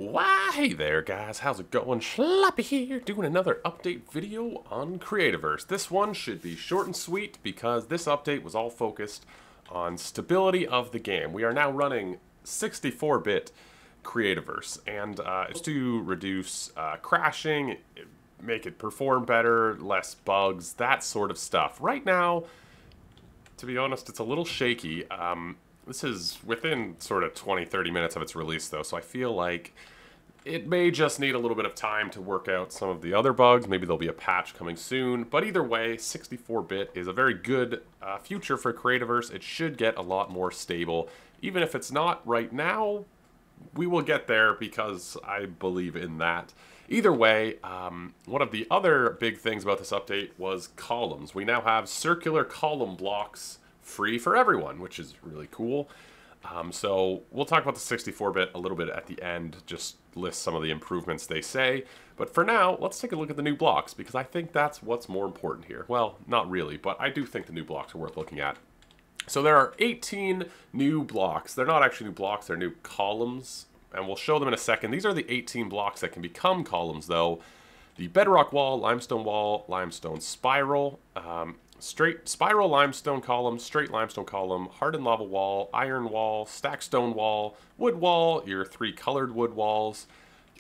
Why, hey there guys, how's it going? Schlappy here, doing another update video on Creativerse. This one should be short and sweet because this update was all focused on stability of the game. We are now running 64-bit Creativerse, and it's to reduce crashing, make it perform better, less bugs, that sort of stuff. Right now, to be honest, it's a little shaky. This is within sort of 20-30 minutes of its release, though, so I feel like it may just need a little bit of time to work out some of the other bugs. Maybe there'll be a patch coming soon. But either way, 64-bit is a very good future for Creativerse. It should get a lot more stable. Even if it's not right now, we will get there because I believe in that. Either way, one of the other big things about this update was columns. We now have circular column blocks free for everyone, which is really cool. So we'll talk about the 64-bit a little bit at the end, just list some of the improvements they say. But for now, let's take a look at the new blocks, because I think that's what's more important here. Well, not really, but I do think the new blocks are worth looking at. So there are 18 new blocks. They're not actually new blocks, they're new columns, and we'll show them in a second. These are the 18 blocks that can become columns, though. The bedrock wall, limestone spiral, straight spiral limestone column, straight limestone column, hardened lava wall, iron wall, stacked stone wall, wood wall, your 3 colored wood walls,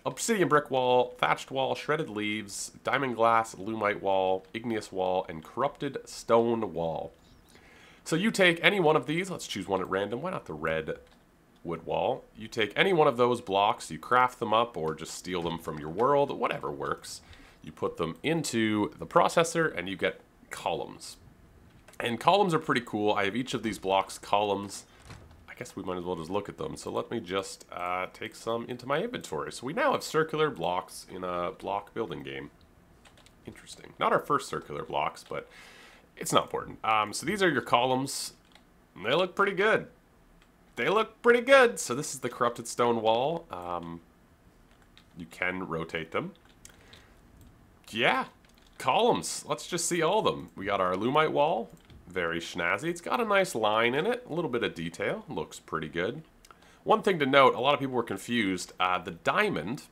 obsidian brick wall, thatched wall, shredded leaves, diamond glass, lumite wall, igneous wall, and corrupted stone wall. So you take any one of these, let's choose one at random, why not the red wood wall? You take any one of those blocks, you craft them up or just steal them from your world, whatever works. You put them into the processor and you get columns. And columns are pretty cool. I have each of these blocks columns. I guess we might as well just look at them. So let me just take some into my inventory. So we now have circular blocks in a block building game. Interesting. Not our first circular blocks, but it's not important. So these are your columns. They look pretty good. They look pretty good. So this is the corrupted stone wall. You can rotate them. Yeah. Columns. Let's just see all of them. We got our lumite wall. Very snazzy. It's got a nice line in it. A little bit of detail. Looks pretty good. One thing to note, a lot of people were confused. The diamond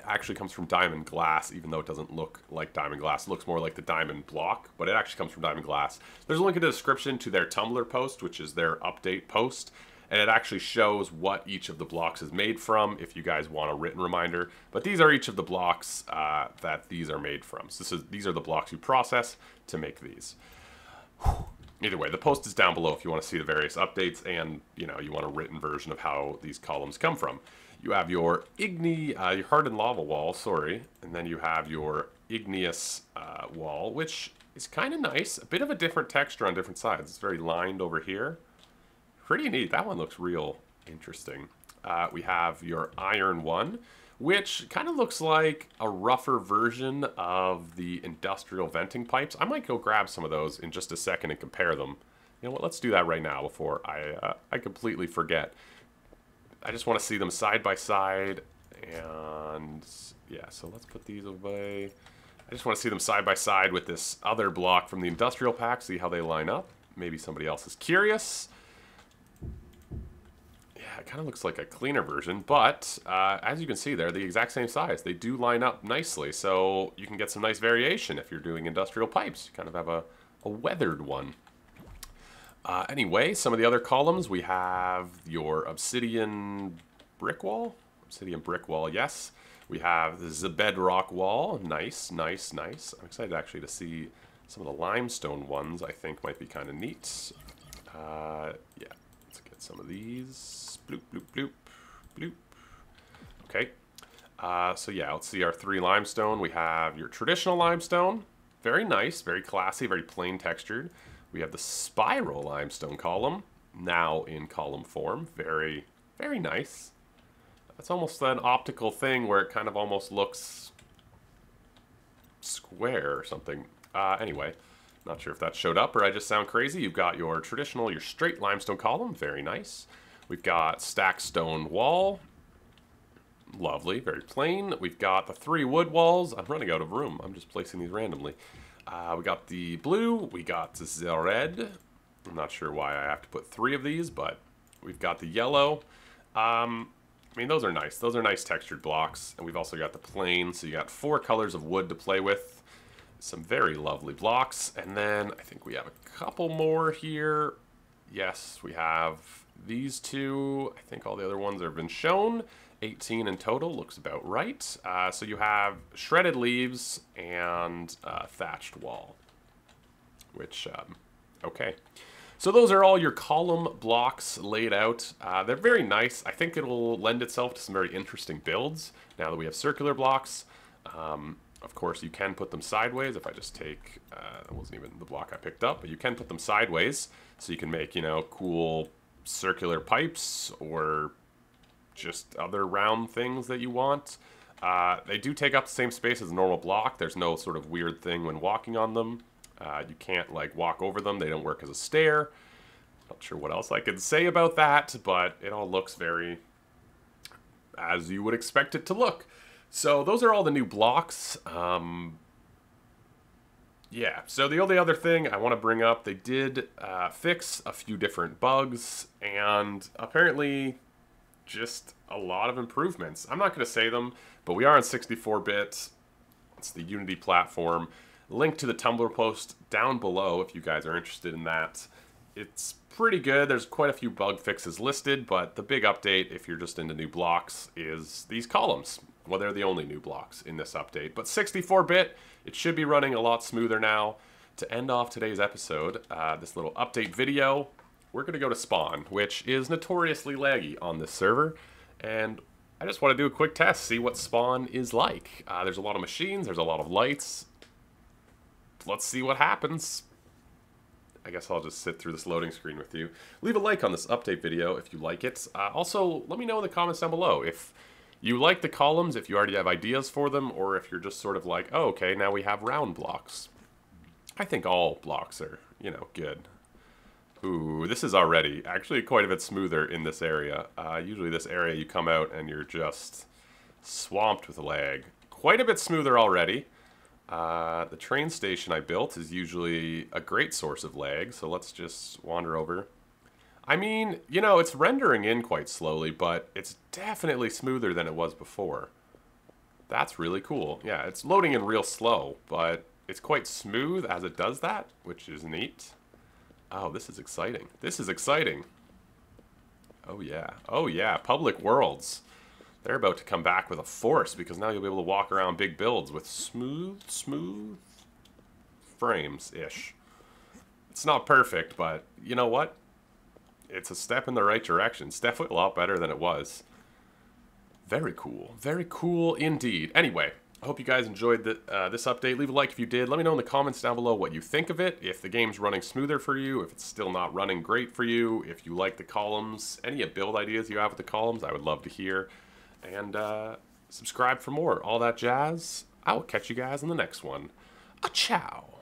actually comes from diamond glass, even though it doesn't look like diamond glass. It looks more like the diamond block, but it actually comes from diamond glass. There's a link in the description to their Tumblr post, which is their update post. And it actually shows what each of the blocks is made from, if you guys want a written reminder. But these are each of the blocks that these are made from. So these are the blocks you process to make these. Whew. Either way, the post is down below if you want to see the various updates and, you know, you want a written version of how these columns come from. You have your your hardened lava wall, sorry, and then you have your igneous wall, which is kind of nice. A bit of a different texture on different sides. It's very lined over here. Pretty neat. That one looks real interesting. We have your iron one, which kind of looks like a rougher version of the industrial venting pipes. I might go grab some of those in just a second and compare them. You know what? Let's do that right now before I completely forget. I just want to see them side by side, and yeah, so let's put these away. I just want to see them side by side with this other block from the industrial pack, see how they line up. Maybe somebody else is curious. It kind of looks like a cleaner version, but as you can see, they're the exact same size. They do line up nicely, so you can get some nice variation if you're doing industrial pipes. You kind of have a weathered one. Anyway, some of the other columns, we have your obsidian brick wall. Obsidian brick wall, yes. We have the bedrock wall. Nice, nice, nice. I'm excited actually to see some of the limestone ones. I think might be kind of neat. Yeah, let's get some of these. Bloop, bloop, bloop, bloop. Okay. So yeah, let's see our 3 limestone. We have your traditional limestone. Very nice, very classy, very plain textured. We have the spiral limestone column, now in column form. Very, very nice. That's almost an optical thing where it kind of almost looks square or something. Anyway, not sure if that showed up or I just sound crazy. You've got your traditional, your straight limestone column. Very nice. We've got stacked stone wall. Lovely, very plain. We've got the 3 wood walls. I'm running out of room. I'm just placing these randomly. We got the blue. We got the red. I'm not sure why I have to put 3 of these, but we've got the yellow. I mean, those are nice. Those are nice textured blocks. And we've also got the plain, so you got 4 colors of wood to play with. Some very lovely blocks. And then I think we have a couple more here. Yes, we have these 2. I think all the other ones have been shown. 18 in total, looks about right. So you have shredded leaves and thatched wall, which, okay. So those are all your column blocks laid out. They're very nice. I think it'll lend itself to some very interesting builds now that we have circular blocks. Of course, you can put them sideways. If I just take, that wasn't even the block I picked up, but you can put them sideways. So you can make, you know, cool circular pipes or just other round things that you want. They do take up the same space as a normal block. There's no sort of weird thing when walking on them. You can't like walk over them. They don't work as a stair. Not sure what else I could say about that, but it all looks very as you would expect it to look. So those are all the new blocks. Yeah, so the only other thing I want to bring up, they did fix a few different bugs, and apparently just a lot of improvements. I'm not going to say them, but we are on 64-bit. It's the Unity platform. Link to the Tumblr post down below if you guys are interested in that. It's pretty good. There's quite a few bug fixes listed, but the big update, if you're just into new blocks, is these columns. Well, they're the only new blocks in this update. But 64-bit, it should be running a lot smoother now. To end off today's episode, this little update video, we're going to go to Spawn, which is notoriously laggy on this server. And I just want to do a quick test, see what Spawn is like. There's a lot of machines, there's a lot of lights. Let's see what happens. I guess I'll just sit through this loading screen with you. Leave a like on this update video if you like it. Also, let me know in the comments down below if you like the columns, if you already have ideas for them, or if you're just sort of like, oh, okay, now we have round blocks. I think all blocks are, you know, good. Ooh, this is already actually quite a bit smoother in this area. Usually this area you come out and you're just swamped with lag. Quite a bit smoother already. The train station I built is usually a great source of lag, so let's just wander over. I mean, you know, it's rendering in quite slowly, but it's definitely smoother than it was before. That's really cool. Yeah, it's loading in real slow, but it's quite smooth as it does that, which is neat. Oh, this is exciting. This is exciting. Oh yeah. Oh yeah, Public Worlds. They're about to come back with a force because now you'll be able to walk around big builds with smooth frames-ish. It's not perfect, but you know what? It's a step in the right direction. It's definitely a lot better than it was. Very cool. Very cool indeed. Anyway, I hope you guys enjoyed this update. Leave a like if you did. Let me know in the comments down below what you think of it. If the game's running smoother for you, if it's still not running great for you, if you like the columns, any build ideas you have with the columns, I would love to hear. And subscribe for more. All that jazz. I will catch you guys in the next one. A ciao.